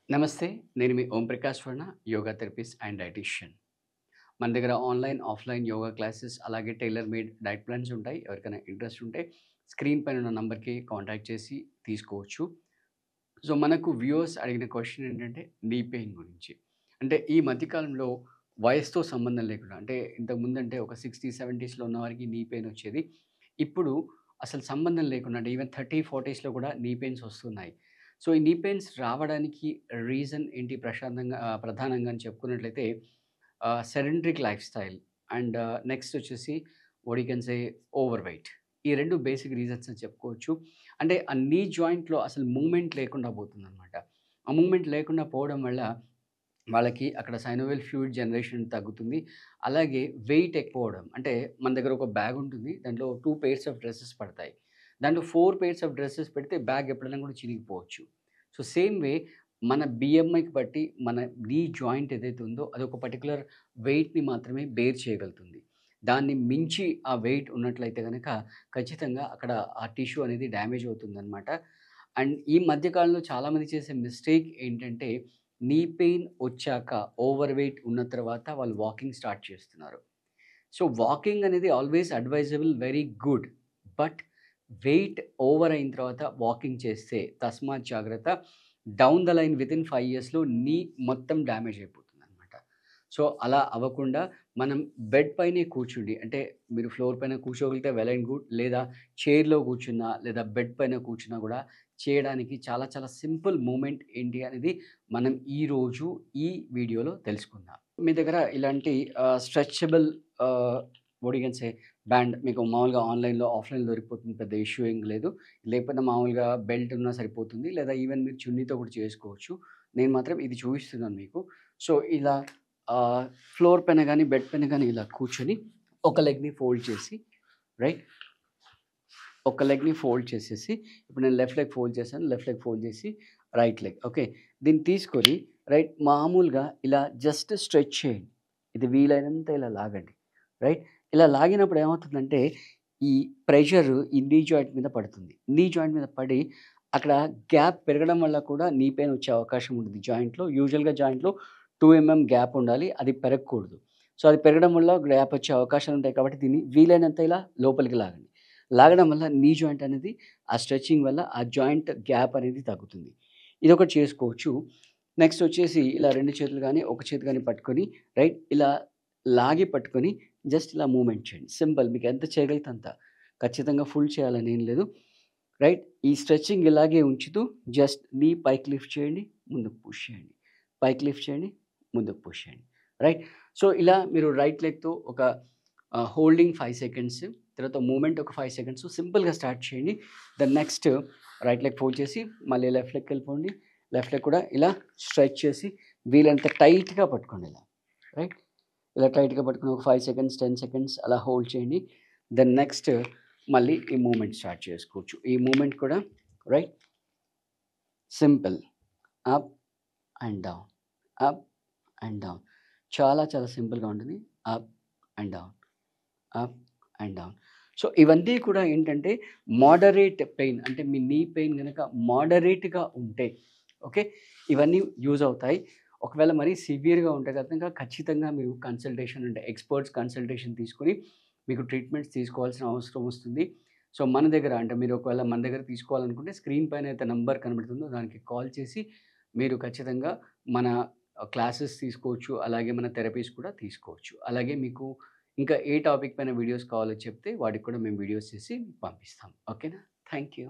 నమస్తే. నేను మీ Om Prakash Varma, yoga therapist and dietitian. మన దగ్గర ఆన్‌లైన్, ఆఫ్‌లైన్ యోగా క్లాసెస్ అలాగే టైలర్ మేడ్ డైట్ ప్లాన్స్ ఉంటాయి. ఎవరికైనా ఇంట్రెస్ట్ ఉంటే స్క్రీన్ పైన ఉన్న నంబర్‌కి కాంటాక్ట్ చేసి తీసుకోవచ్చు. సో, మనకు వ్యూవర్స్ అడిగిన క్వెషన్ ఏంటంటే నీ పెయిన్ గురించి. అంటే ఈ మధ్య కాలంలో వయసుతో సంబంధం లేకుండా అంటే ఇంతకుముందంటే ఒక 60, 70స్‌లో ఉన్నవారికి నీ పెయిన్ వచ్చేది. ఇప్పుడు అసలు సంబంధం లేకుండా అంటే ఈవెన్ 30, 40స్‌లో కూడా నీ పెయిన్స్ వస్తున్నాయి. సో, ఈ నీ పెయిన్స్ రావడానికి రీజన్ ఏంటి ప్రధానంగా అని చెప్పుకున్నట్లయితే sedentary lifestyle and next వచ్చేసి what you can say overweight. ఈ 2 బేసిక్ రీజన్స్ అని చెప్పుకోవచ్చు. అంటే ఆ నీ జాయింట్‌లో అసలు మూవ్‌మెంట్ లేకుండా పోతుందనమాట. ఆ మూవ్‌మెంట్ లేకుండా పోవడం వల్ల వాళ్ళకి అక్కడ సైనోవియల్ ఫ్లూయిడ్ జనరేషన్ తగ్గుతుంది. అలాగే వెయిట్ ఎక్కువవ్వడం. అంటే మన దగ్గర ఒక బ్యాగ్ ఉంటుంది. దాంట్లో 2 పెయిర్స్ ఆఫ్ డ్రెసెస్ పడతాయి. దాంట్లో 4 పెయిర్స్ ఆఫ్ డ్రెసెస్ పెడితే బ్యాగ్ ఎప్పుడైనా కూడా చినిగిపోవచ్చు. సో, సేమ్ వే మన బీఎంఐకి బట్టి మన నీ జాయింట్ ఏదైతే ఉందో అదొక పర్టిక్యులర్ వెయిట్‌ని మాత్రమే బేర్ చేయగలుగుతుంది. దాన్ని మించి ఆ వెయిట్ ఉన్నట్లయితే గనక ఖచ్చితంగా అక్కడ ఆ టిష్యూ అనేది డ్యామేజ్ అవుతుందనమాట. అండ్ ఈ మధ్య కాలంలో చాలామంది చేసే మిస్టేక్ ఏంటంటే నీ పెయిన్ వచ్చాక ఓవర్ వెయిట్ ఉన్న తర్వాత వాళ్ళు వాకింగ్ స్టార్ట్ చేస్తున్నారు. సో, వాకింగ్ అనేది always advisable very good. But wait over అయిన తర్వాత వాకింగ్ చేస్తే తస్మాత్ జాగ్రత్త. డౌన్ ద లైన్ వితిన్ 5 ఇయర్స్‌లో నీ మొత్తం డ్యామేజ్ అయిపోతుందనమాట. సో, అలా అవ్వకుండా మనం బెడ్ పైనే కూర్చుండి అంటే మీరు ఫ్లోర్ పైన కూర్చోగలిగితే వెల్ అండ్ గుడ్. లేదా చైర్‌లో కూర్చున్నా లేదా బెడ్ పైన కూర్చున్నా కూడా చేయడానికి చాలా చాలా సింపుల్ మూవ్‌మెంట్ ఏంటి అనేది మనం ఈరోజు ఈ వీడియోలో తెలుసుకుందాం. మీ దగ్గర ఇలాంటి stretchable what you can say band మీకు మామూలుగా ఆన్‌లైన్‌లో, ఆఫ్‌లైన్‌లో దొరికిపోతుంది. పెద్ద ఇష్యూ ఏం లేదు. లేకపోతే మామూలుగా బెల్ట్ ఉన్నా సరిపోతుంది. లేదా ఈవెన్ మీరు చున్నీతో కూడా చేసుకోవచ్చు. నేను మాత్రం ఇది చూపిస్తున్నాను మీకు. సో, ఇలా ఆహ్, ఫ్లోర్ పైన గాని, బెడ్ పైన గాని ఇలా కూర్చొని ఒక లెగ్‌ని ఫోల్డ్ చేసి రైట్. ఒక లెగ్‌ని ఫోల్డ్ చేసేసి ఇప్పుడు నేను లెఫ్ట్ లెగ్ ఫోల్డ్ చేశాను. లెఫ్ట్ లెగ్ ఫోల్డ్ చేసి రైట్ లెగ్ ఓకే. దీన్ని తీసుకొని రైట్ మామూలుగా ఇలా జస్ట్ స్ట్రెచ్ చేయండి. ఇది వీలైనంత ఇలా లాగండి. రైట్. ఇలా లాగినప్పుడు ఏమవుతుందంటే ఈ ప్రెషర్ ఈ నీ జాయింట్ మీద పడుతుంది. నీ జాయింట్ మీద పడి అక్కడ గ్యాప్ పెరగడం వల్ల కూడా నీ పెయిన్ వచ్చే అవకాశం ఉంటుంది జాయింట్‌లో. యూజువల్‌గా జాయింట్‌లో 2 గ్యాప్ ఉండాలి. అది పెరగకూడదు. సో, అది పెరగడం వల్ల గ్యాప్ వచ్చే అవకాశాలు ఉంటాయి కాబట్టి దీన్ని వీలైనంత ఇలా లోపలికి లాగండి. లాగడం వల్ల నీ జాయింట్ అనేది ఆ స్ట్రెచింగ్ వల్ల ఆ జాయింట్ గ్యాప్ అనేది తగ్గుతుంది. ఇదొకటి చేసుకోవచ్చు. నెక్స్ట్ వచ్చేసి ఇలా 2 చేతులు గాని, ఒక చేతి గాని పట్టుకొని రైట్ ఇలా లాగి పట్టుకొని జస్ట్ ఇలా మూవ్‌మెంట్ చేయండి. సింపుల్ మీకు ఎంత చేయగలిగితే అంత. ఖచ్చితంగా ఫుల్ చేయాలని ఏం లేదు. రైట్. ఈ స్ట్రెచింగ్ ఇలాగే ఉంచుతూ జస్ట్ నీ పైకి లిఫ్ట్ చేయండి, ముందుకు పుష్ చేయండి. పైకి లిఫ్ట్ చేయండి, ముందుకు పుష్ చేయండి. రైట్. సో, ఇలా మీరు రైట్ లెగ్‌తో ఒక హోల్డింగ్ 5 సెకండ్స్ తర్వాత మూవ్‌మెంట్ ఒక 5 సెకండ్స్ సింపుల్‌గా స్టార్ట్ చేయండి. Then next right leg fold చేసి మళ్ళీ లెఫ్ట్ లెగ్‌కెళ్ళిపోండి. లెఫ్ట్ లెగ్ కూడా ఇలా స్ట్రెచ్ చేసి వీలైనంత టైట్‌గా పట్టుకోండి ఇలా. రైట్. ఇలా టైట్‌గా పట్టుకొని ఒక 5 సెకండ్స్, 10 సెకండ్స్ అలా హోల్డ్ చేయండి. దెన్ నెక్స్ట్ మళ్ళీ ఈ మూవ్‌మెంట్ స్టార్ట్ చేసుకోవచ్చు. ఈ మూవ్‌మెంట్ కూడా right simple up and down, up and down. చాలా చాలా సింపుల్‌గా ఉంటుంది. Up and down, up and down. So, ఇవన్నీ కూడా ఏంటంటే మోడరేట్ పెయిన్ అంటే మీ నీ పెయిన్ గనక మోడరేట్‌గా ఉంటే ఓకే. ఇవన్నీ యూజ్ అవుతాయి. ఒకవేళ మరీ సివియర్‌గా ఉంటే గనక ఖచ్చితంగా మీరు కన్సల్టేషన్ అంటే ఎక్స్‌పర్ట్స్ కన్సల్టేషన్ తీసుకొని మీకు ట్రీట్మెంట్స్ తీసుకోవాల్సిన అవసరం వస్తుంది. సో, మన దగ్గర అంటే మీరు ఒకవేళ మన దగ్గర తీసుకోవాలనుకుంటే స్క్రీన్ పైన అయితే నంబర్ కనబడుతుందో దానికి కాల్ చేసి మీరు ఖచ్చితంగా మన క్లాసెస్ తీసుకోవచ్చు. అలాగే మన థెరపీస్ కూడా తీసుకోవచ్చు. అలాగే మీకు ఇంకా ఏ టాపిక్ పైన వీడియోస్ కావాలో చెప్తే వాటికి కూడా మేము వీడియోస్ చేసి పంపిస్తాం. ఓకేనా? Thank you.